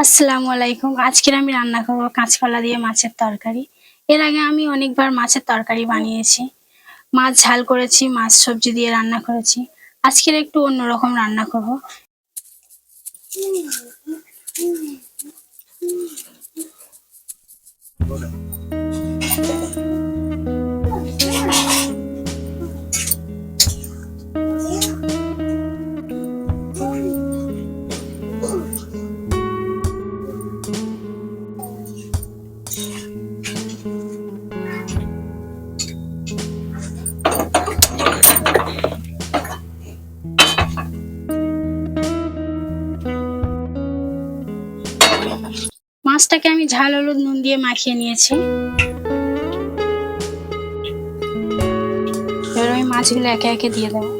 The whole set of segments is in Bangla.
আসসালামু আলাইকুম। আজকের আমি রান্না করব কাঁচকলা দিয়ে মাছের তরকারি। এর আগে আমি অনেকবার মাছের তরকারি বানিয়েছি। মাছ ঝাল করেছি, মাছ সবজি দিয়ে রান্না করেছি। আজকের একটু অন্যরকম রান্না করব। মাছটাকে আমি ঝাল, হলুদ, নুন দিয়ে মাখিয়ে নিয়েছি। এবার আমি মাছগুলো একে একে দিয়ে দেবো।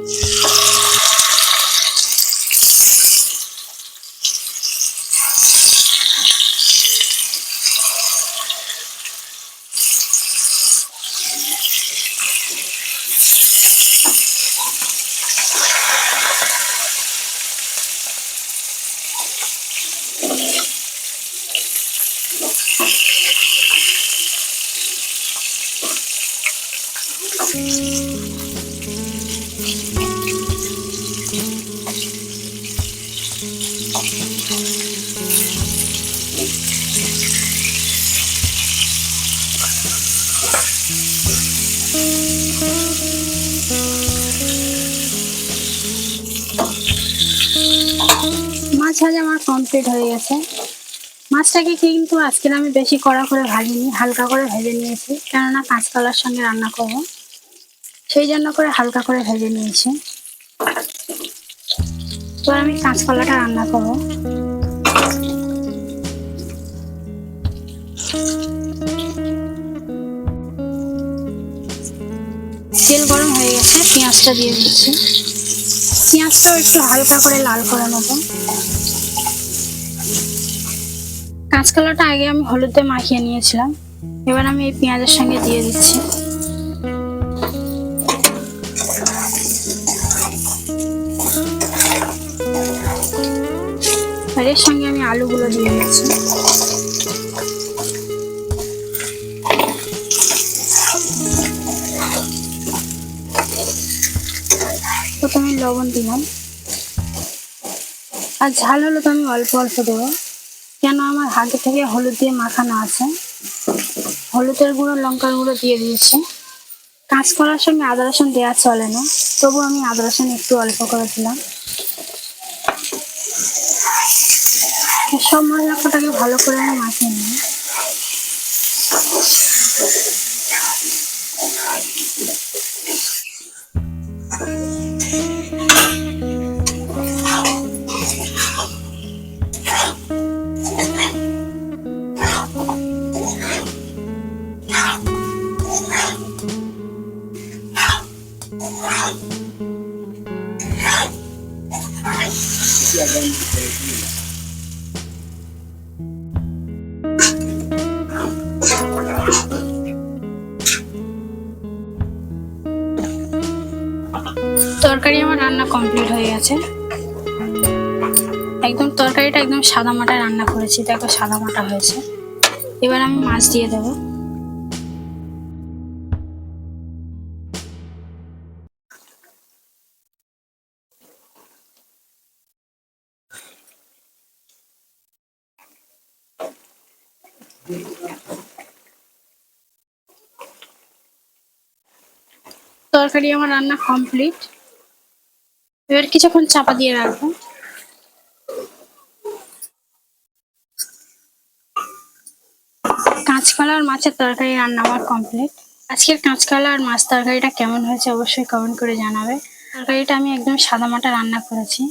মাছ ভাজা আমার কমপ্লিট হয়ে গেছে। মাছটাকে কিন্তু আজকে আমি বেশি কড়া করে ভাজিনি, হালকা করে ভেজে নিয়েছি, কেননা কাঁচকলার সঙ্গে রান্না করব, সেই জন্য করে হালকা করে ভেজে নিয়েছি। এবার আমি কাঁচকলাটা রান্না করব। তেল গরম হয়ে গেছে, পেঁয়াজটা দিয়ে দিচ্ছি। পেঁয়াজটাও একটু হালকা করে লাল করে নেব। কাঁচকলাটা আগে আমি হলুদে মাখিয়ে নিয়েছিলাম, এবার আমি এই পেঁয়াজের সঙ্গে দিয়ে দিচ্ছি। আর এর সঙ্গে আমি আলুগুলো দিয়ে দিচ্ছি। প্রথমে লবণ দিলাম, আর ঝাল হলুদ আমি অল্প অল্প দেবো, কেন আমার আগে থেকে হলুদ দিয়ে মাখানো আছে। হলুদের গুঁড়ো, লঙ্কার গুঁড়ো দিয়ে দিয়েছি। কাঁচকলার সঙ্গে আদা রসুন দেওয়া চলে না, তবু আমি আদা রসুন একটু অল্প করে দিলাম। সব মশলাটাকে ভালো করে আমি মাখিয়ে নিই। তরকারি আমার রান্না কমপ্লিট হয়ে গেছে। একদম তরকারিটা একদম সাদা মাটা রান্না করেছি, দেখো সাদা মাটা হয়েছে। এবার আমি মাছ দিয়ে দেবো। তরকারি আমার রান্না কমপ্লিট। এবার কিছুক্ষণ চাপা দিয়ে রাখবো। কাঁচকলা আর মাছের তরকারি রান্না আমার কমপ্লিট। আজকের কাঁচকলা আর মাছ তরকারিটা কেমন হয়েছে অবশ্যই কমেন্ট করে জানাবে। তরকারিটা আমি একদম সাদা মাটা রান্না করেছি।